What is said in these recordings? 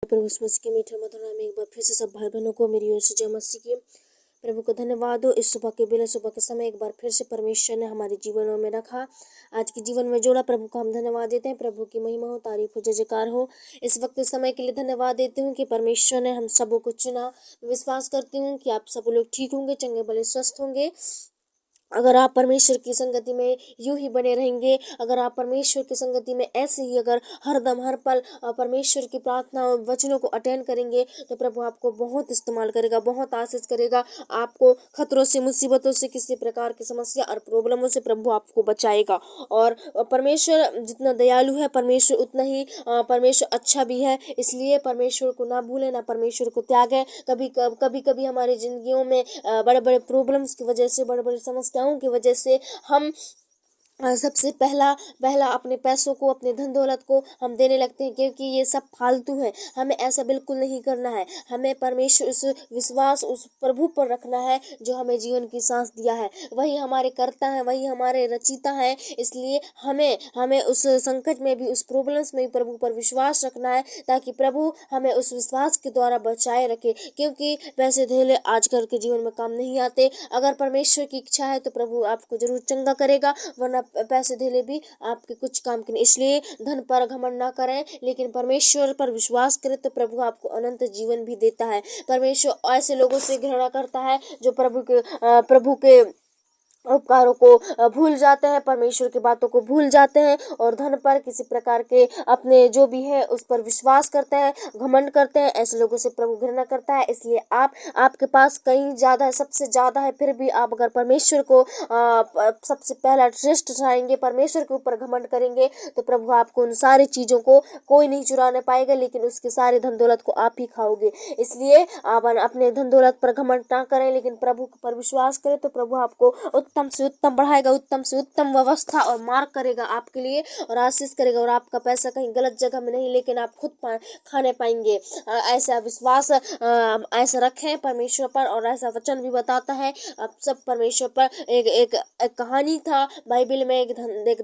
प्रभु यीशु मसीह के मीठे मधुर नाम में एक बार फिर से सब भाई बहनों को मेरी ओर से जय मसीह की। प्रभु को धन्यवाद हो। इस सुबह के बेले सुबह के समय एक बार फिर से परमेश्वर ने हमारे जीवनों में रखा, आज के जीवन में जोड़ा। प्रभु को हम धन्यवाद देते हैं। प्रभु की महिमा हो, तारीफ हो, जय जयकार हो। इस वक्त इस समय के लिए धन्यवाद देती हूँ कि परमेश्वर ने हम सबों को चुना। विश्वास करती हूँ कि आप सब लोग ठीक होंगे, चंगे भले स्वस्थ होंगे। अगर आप परमेश्वर की संगति में यूं ही बने रहेंगे, अगर आप परमेश्वर की संगति में ऐसे ही अगर हर दम हर पल परमेश्वर की प्रार्थना और वचनों को अटेंड करेंगे तो प्रभु आपको बहुत इस्तेमाल करेगा, बहुत आशीष करेगा। आपको खतरों से, मुसीबतों से, किसी प्रकार की समस्या और प्रॉब्लमों से प्रभु आपको बचाएगा। और परमेश्वर जितना दयालु है, परमेश्वर उतना ही परमेश्वर अच्छा भी है। इसलिए परमेश्वर को ना भूलें, ना परमेश्वर को त्यागें। कभी हमारी जिंदगियों में बड़े बड़े प्रॉब्लम्स की वजह से, बड़े बड़े समस्याओं की वजह से हम सबसे पहला अपने पैसों को, अपने धन दौलत को हम देने लगते हैं, क्योंकि ये सब फालतू है। हमें ऐसा बिल्कुल नहीं करना है। हमें परमेश्वर उस विश्वास उस प्रभु पर रखना है जो हमें जीवन की सांस दिया है। वही हमारे कर्ता है, वही हमारे रचयिता है। इसलिए हमें उस संकट में भी, उस प्रॉब्लम्स में भी प्रभु पर विश्वास रखना है, ताकि प्रभु हमें उस विश्वास के द्वारा बचाए रखे। क्योंकि पैसे धेले आजकल के जीवन में काम नहीं आते। अगर परमेश्वर की इच्छा है तो प्रभु आपको जरूर चंगा करेगा, वरना पैसे धेले भी आपके कुछ काम के नहीं। इसलिए धन पर घमंड ना करें, लेकिन परमेश्वर पर विश्वास करें तो प्रभु आपको अनंत जीवन भी देता है। परमेश्वर ऐसे लोगों से घृणा करता है जो प्रभु के उपकारों को भूल जाते हैं, परमेश्वर की बातों को भूल जाते हैं और धन पर, किसी प्रकार के अपने जो भी है उस पर विश्वास करते हैं, घमंड करते हैं। ऐसे लोगों से प्रभु घृणा करता है। इसलिए आपके पास कहीं ज़्यादा है, सबसे ज़्यादा है, फिर भी आप अगर परमेश्वर को सबसे पहला श्रेष्ठ ठहराएंगे, परमेश्वर के ऊपर घमंड करेंगे, तो प्रभु आपको उन सारी चीज़ों को कोई नहीं चुराने पाएगा, लेकिन उसके सारे धन दौलत को आप ही खाओगे। इसलिए आप अपने धन दौलत पर घमंड ना करें, लेकिन प्रभु पर विश्वास करें तो प्रभु आपको उत्तम से उत्तम बढ़ाएगा, उत्तम से उत्तम व्यवस्था और मार्ग करेगा आपके लिए, और आशीष करेगा। और आपका पैसा कहीं गलत जगह में नहीं, लेकिन आप खुद खाने पाएंगे। ऐसा विश्वास ऐसा रखें परमेश्वर पर। और ऐसा वचन भी बताता है आप सब परमेश्वर पर। एक कहानी था बाइबल में, एक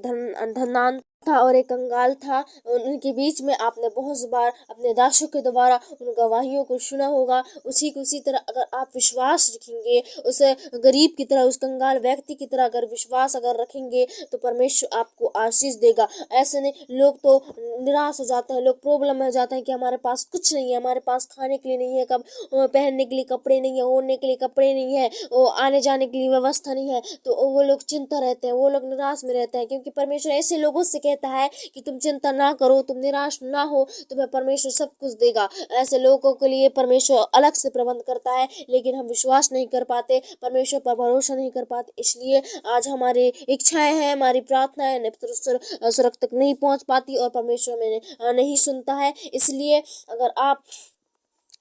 धनान था और एक कंगाल था। उनके बीच में आपने बहुत बार अपने दासों के द्वारा उन गवाहियों को सुना होगा। उसी तरह अगर आप विश्वास रखेंगे, उस गरीब की तरह, उस कंगाल व्यक्ति की तरह अगर विश्वास अगर रखेंगे, तो परमेश्वर आपको आशीष देगा। ऐसे नहीं, लोग तो निराश हो जाते हैं, लोग प्रॉब्लम में जाते हैं कि हमारे पास कुछ नहीं है, हमारे पास खाने के लिए नहीं है, कब पहनने के लिए कपड़े नहीं है, ओढ़ने के लिए कपड़े नहीं है, वो आने जाने के लिए व्यवस्था नहीं है, तो वो लोग चिंता रहते हैं, वो लोग निराश में रहते हैं। क्योंकि परमेश्वर ऐसे लोगों से कहता है कि तुम चिंता ना करो, तुम निराश ना हो, तुम्हें परमेश्वर सब कुछ देगा। ऐसे लोगों के लिए परमेश्वर अलग से प्रबंध करता है, लेकिन हम विश्वास नहीं कर पाते, परमेश्वर पर भरोसा नहीं कर पाते। इसलिए आज हमारी इच्छाएं हैं, हमारी प्रार्थनाएं स्वर्ग तक नहीं पहुंच पाती और परमेश्वर में नहीं सुनता है। इसलिए अगर आप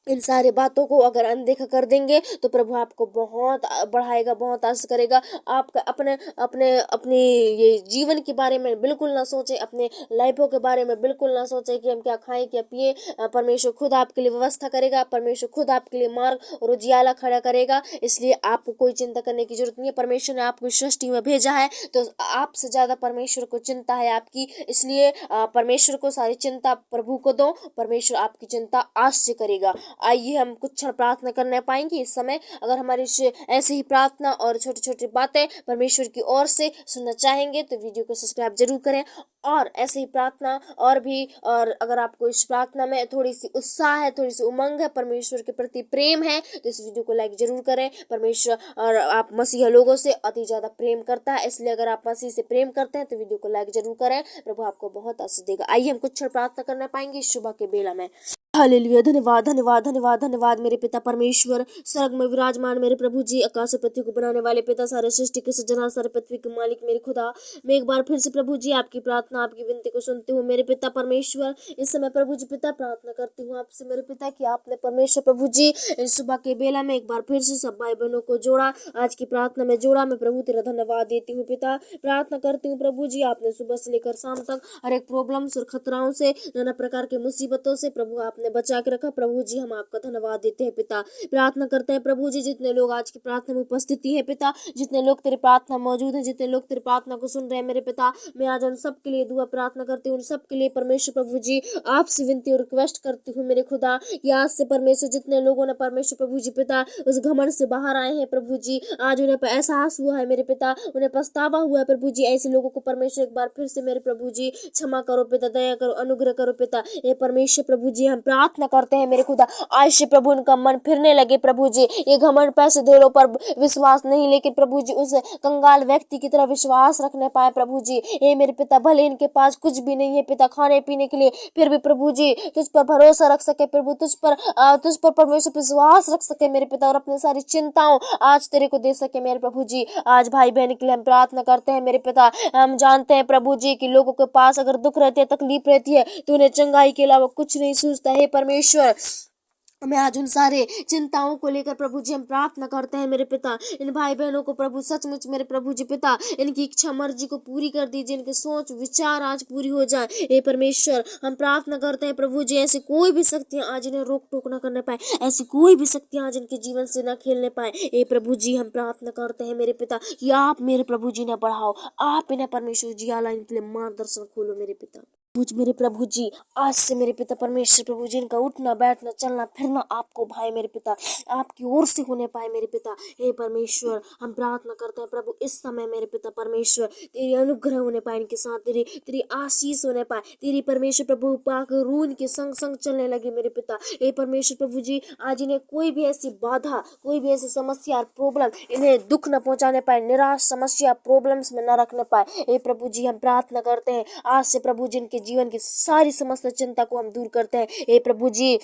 इन सारी बातों को अगर अनदेखा कर देंगे तो प्रभु आपको बहुत बढ़ाएगा, बहुत आशीष करेगा। आपका अपने ये जीवन के बारे में बिल्कुल ना सोचें, अपने लाइफों के बारे में बिल्कुल ना सोचें कि हम क्या खाएं क्या पिए। परमेश्वर खुद आपके लिए व्यवस्था करेगा, परमेश्वर खुद आपके लिए मार्ग और उजियाला खड़ा करेगा। इसलिए आपको कोई चिंता करने की जरूरत नहीं है। परमेश्वर ने आपको सृष्टि में भेजा है तो आपसे ज़्यादा परमेश्वर को चिंता है आपकी। इसलिए परमेश्वर को सारी चिंता प्रभु को दो, परमेश्वर आपकी चिंता आज से करेगा। आइए हम कुछ क्षण प्रार्थना करने पाएंगे इस समय। अगर हमारी ऐसे ही प्रार्थना और छोटी छोटी बातें परमेश्वर की ओर से सुनना चाहेंगे तो वीडियो को सब्सक्राइब जरूर करें। और ऐसे ही प्रार्थना और अगर आपको इस प्रार्थना में थोड़ी सी उत्साह है, थोड़ी सी उमंग है, परमेश्वर के प्रति प्रेम है, तो इस वीडियो को लाइक जरूर करें। परमेश्वर और आप मसीह लोगों से अति ज़्यादा प्रेम करता है, इसलिए अगर आप मसीह से प्रेम करते हैं तो वीडियो को लाइक जरूर करें। प्रभु आपको बहुत आशीष देगा। आइए हम कुछ क्षण प्रार्थना करने पाएंगे इस सुबह के बेला में। हालेलुया। धन्यवाद धन्यवाद धन्यवाद धन्यवाद मेरे पिता परमेश्वर, स्वर्ग में विराजमान मेरे प्रभु जी, आकाश पृथ्वी को बनाने वाले पिता, सारे सृष्टि के सृजनहार, सारे पृथ्वी के मालिक मेरे खुदा, मैं एक बार फिर से प्रभु जी आपकी प्रार्थना, आपकी विनती को सुनती हूँ मेरे पिता परमेश्वर। इस समय प्रभु जी पिता प्रार्थना करती हूँ आपसे मेरे पिता कि आपने परमेश्वर प्रभु जी इस सुबह के बेला में एक बार फिर से सब भाई बहनों को जोड़ा, आज की प्रार्थना में जोड़ा। मैं प्रभु तेरा धन्यवाद देती हूँ पिता। प्रार्थना करती हूँ प्रभु जी, आपने सुबह से लेकर शाम तक हर एक प्रॉब्लम्स और खतराओं से, नाना प्रकार की मुसीबतों से प्रभु आपने बचा के रखा। प्रभु जी हम आपका धन्यवाद देते हैं पिता। प्रार्थना करते हैं प्रभु जी, जितने लोग आज की प्रार्थना में उपस्थिति है पिता, जितने लोग तेरी प्रार्थना मौजूद हैं, जितने लोग तेरी प्रार्थना को सुन रहे हैं मेरे पिता, मैं आज उन सब के लिए लिए दुआ प्रार्थना करती हूँ, उन सब के लिए परमेश्वर प्रभु जी आपसे विनती और रिक्वेस्ट करती हूँ मेरे खुदा कि आज से परमेश्वर जितने लोगों ने परमेश्वर प्रभु जी पिता उस घमंड से बाहर आए हैं प्रभु जी, आज उन्हें एहसास हुआ है मेरे पिता, उन्हें पछतावा हुआ है प्रभु जी, ऐसे लोगों को परमेश्वर एक बार फिर से मेरे प्रभु जी क्षमा करो पिता, दया करो, अनुग्रह करो पिता। ये परमेश्वर प्रभु जी हम प्रार्थना करते हैं मेरे खुदा, आज से प्रभु उनका मन फिरने लगे प्रभु जी, ये घमंड पैसे धोलों पर विश्वास नहीं, लेकिन प्रभु जी उस कंगाल व्यक्ति की तरह विश्वास रखने पाए प्रभु जी। ये मेरे पिता भले इनके पास कुछ भी नहीं है पिता खाने पीने के लिए, फिर भी प्रभु जी तुझ पर भरोसा रख सके प्रभु, तुझ पर परमेश्वर विश्वास रख सके मेरे पिता, और अपनी सारी चिंताओं आज तेरे को दे सके मेरे प्रभु जी। आज भाई बहन के लिए हम प्रार्थना करते हैं मेरे पिता, हम जानते हैं प्रभु जी कि लोगों के पास अगर दुख रहती है, तकलीफ रहती है, तो उन्हें चंगाई के अलावा कुछ नहीं सूझता है परमेश्वर। मैं आज उन सारे चिंताओं को लेकर प्रभु जी हम प्रार्थना करते हैं मेरे पिता, इन भाई बहनों को प्रभु सचमुच मेरे प्रभु जी पिता इनकी इच्छा मर्जी को पूरी कर दीजिए, इनके सोच विचार आज पूरी हो जाए। हे परमेश्वर हम प्रार्थना करते हैं प्रभु जी, ऐसी कोई भी शक्तियां आज इन्हें रोक टोक न करने पाए, ऐसी कोई भी शक्तियां आज इनके जीवन से न खेलने पाए। हे प्रभु जी हम प्रार्थना करते हैं मेरे पिता कि आप मेरे प्रभु जी ने बढ़ाओ, आप इन्हें परमेश्वर जी आला इनके लिए मार्गदर्शन खोलो मेरे पिता। मुझ मेरे प्रभु जी आज से मेरे पिता परमेश्वर प्रभु जी इनका उठना बैठना चलना फिरना आपको भाई मेरे पिता आपकी ओर से होने पाए मेरे पिता। हे परमेश्वर हम प्रार्थना करते हैं प्रभु इस समय मेरे पिता परमेश्वर तेरी अनुग्रह होने पाए इनके साथ, तेरी आशीष होने पाए, तेरी परमेश्वर प्रभु पाक रूह इनके संग संग चलने लगे मेरे पिता। हे परमेश्वर प्रभु जी आज इन्हें कोई भी ऐसी बाधा, कोई भी ऐसी समस्या और प्रॉब्लम इन्हें दुख न पहुंचाने पाए, निराश समस्या प्रॉब्लम्स में न रखने पाए। हे प्रभु जी हम प्रार्थना करते हैं आज से प्रभु जी इनके जीवन की सारी समस्त चिंता को हम दूर करते हैं। हे प्रभु जी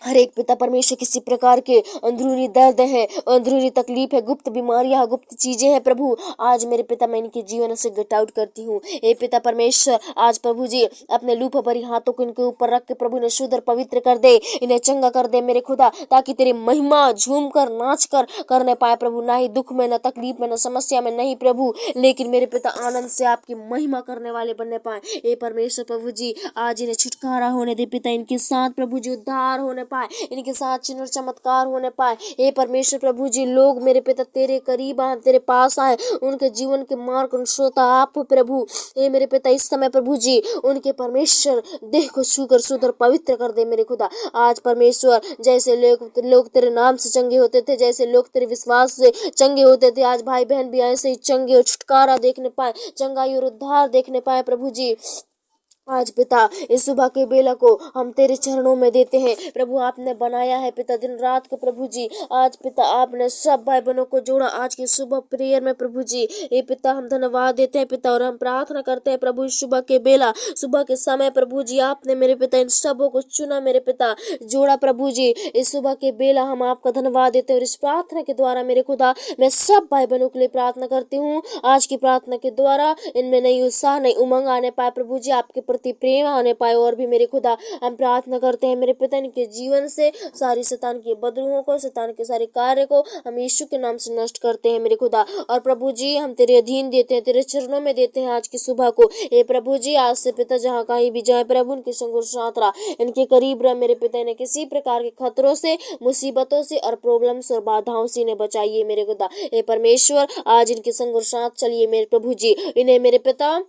हर एक पिता परमेश्वर किसी प्रकार के अंदरूनी दर्द है, अंदरूनी तकलीफ है, गुप्त बीमारियां है, गुप्त चीजें हैं प्रभु, आज मेरे पिता मैं इनके जीवन से गेट आउट करती हूँ। हे पिता परमेश्वर आज प्रभु जी अपने लूप भरी हाथों को इनके ऊपर रख के प्रभु इन्हें शुद्ध और पवित्र कर दे, इन्हें चंगा कर दे मेरे खुदा, ताकि तेरी महिमा झूम कर नाच कर करने पाए प्रभु, ना ही दुख में, ना तकलीफ में, ना समस्या में, नहीं प्रभु, लेकिन मेरे पिता आनंद से आपकी महिमा करने वाले बनने पाए। हे परमेश्वर प्रभु जी आज इन्हें छुटकारा होने दे पिता, इनके साथ प्रभु जी उद्धार होने पाए, इनके साथ चिन्ह और चमत्कार होने पाए। हे परमेश्वर प्रभु जी लोग मेरे पिता तेरे करीब आए, तेरे पास आए, उनके जीवन के मार्ग श्रोता आप प्रभु। हे मेरे पिता इस समय प्रभु जी उनके परमेश्वर देह को छूकर शुद्ध और पवित्र कर दे मेरे खुदा। आज परमेश्वर जैसे लोग तेरे नाम से चंगे होते थे, जैसे लोग तेरे विश्वास से चंगे होते थे, आज भाई बहन भी ऐसे ही चंगे और छुटकारा देखने पाए, चंगाई और उद्धार देखने पाए प्रभु जी। आज पिता इस सुबह के बेला को हम तेरे चरणों में देते हैं प्रभु, आपने बनाया है पिता दिन रात को प्रभु जी, आज पिता आपने सब भाई बहनों को जोड़ा आज की सुबह प्रेयर में प्रभु जी। ये पिता हम धन्यवाद देते हैं पिता, और हम प्रार्थना करते हैं प्रभु इस सुबह के बेला, सुबह के समय प्रभु जी आपने मेरे पिता इन सबों को चुना मेरे पिता, जोड़ा प्रभु जी। इस सुबह के बेला हम आपका धन्यवाद देते हैं, और इस प्रार्थना के द्वारा मेरे खुदा मैं सब भाई बहनों के लिए प्रार्थना करती हूँ। आज की प्रार्थना के द्वारा इनमें नई उत्साह नई उमंग आने पाए प्रभु जी, आपके प्रति प्रेम आने पाए, और भी मेरे खुदा हम प्रार्थना करते हैं मेरे पिता इनके जीवन से सारी शैतान की बदरुओं को, शैतान के सारे कार्य को हम यीशु के नाम से नष्ट करते हैं मेरे खुदा। और प्रभु जी हम तेरे अधीन देते हैं, तेरे चरणों में देते हैं आज की सुबह को। हे प्रभु जी आज से पिता जहाँ कहीं भी जाए प्रभु उनके संग और साथ रहा, इनके करीब रह मेरे पिता, इन्हें किसी प्रकार के खतरों से, मुसीबतों से और प्रॉब्लम्स और बाधाओं से इन्हें बचाइए मेरे खुदा। हे परमेश्वर आज इनके संग और साथ चलिए मेरे प्रभु जी, इन्हें मेरे पिता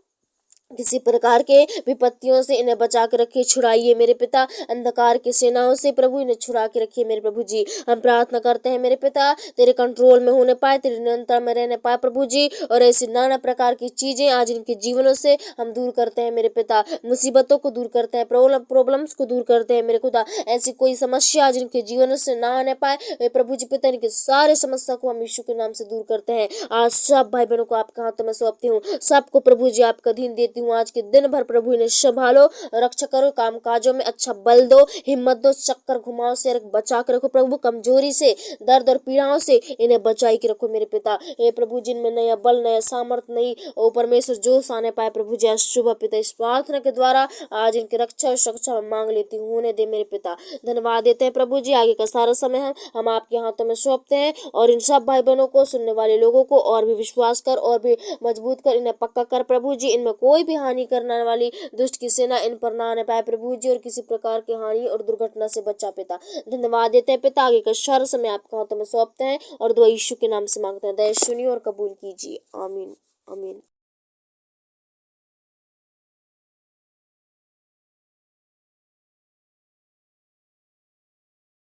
किसी प्रकार के विपत्तियों से इन्हें बचा के रखिए, छुड़ाइए मेरे पिता, अंधकार की सेनाओं से प्रभु इन्हें छुड़ा के रखिए मेरे प्रभु जी। हम प्रार्थना करते हैं मेरे पिता तेरे कंट्रोल में होने पाए, तेरे नियंत्रण में रहने पाए प्रभु जी, और ऐसी नाना प्रकार की चीजें आज इनके जीवनों से हम दूर करते हैं मेरे पिता, मुसीबतों को दूर करते हैं, प्रॉब्लम्स को दूर करते हैं मेरे खुदा, ऐसी कोई समस्या आज इनके जीवन से ना आने पाए प्रभु जी पिता, इनके सारे समस्या को हम यीशु के नाम से दूर करते हैं। आज सब भाई बहनों को आपके हाथों में सौंपती हूँ, सबको प्रभु जी आपका अधीन देती हूँ। आज के दिन भर प्रभु इन्हें संभालो, रक्षा करो, काम काजों में अच्छा बल दो, हिम्मत दो, चक्कर घुमाओ से बचा के रखो प्रभु, कमजोरी से, दर्द और पीड़ाओं से इन्हें बचाई के रखो मेरे पिता। हे प्रभु जिनमें नया बल, नया सामर्थ नहीं ओ परमेश्वर जोश आने पाए प्रभु जी, आज सुबह पिता इस प्रार्थना के द्वारा आज इनकी रक्षा और सुरक्षा मांग लेती हूँ, होने दे मेरे पिता। धन्यवाद देते हैं प्रभु जी, आगे का सारा समय हम आपके हाथों में सौंपते हैं, और इन सब भाई बहनों को, सुनने वाले लोगों को और भी विश्वास कर, और भी मजबूत कर, इन्हें पक्का कर प्रभु जी, इनमें कोई भी हानि करने वाली दुष्ट की सेना इन पर ना आने पाए प्रभु जी, और किसी प्रकार की हानि और दुर्घटना से बचा पिता। धन्यवाद देते हैं पिता, आगे का सारा समय आपके हाथों में सौंपते हैं, और दुआ यीशु के नाम से मांगते हैं, दया सुनिए और कबूल कीजिए, आमीन आमीन।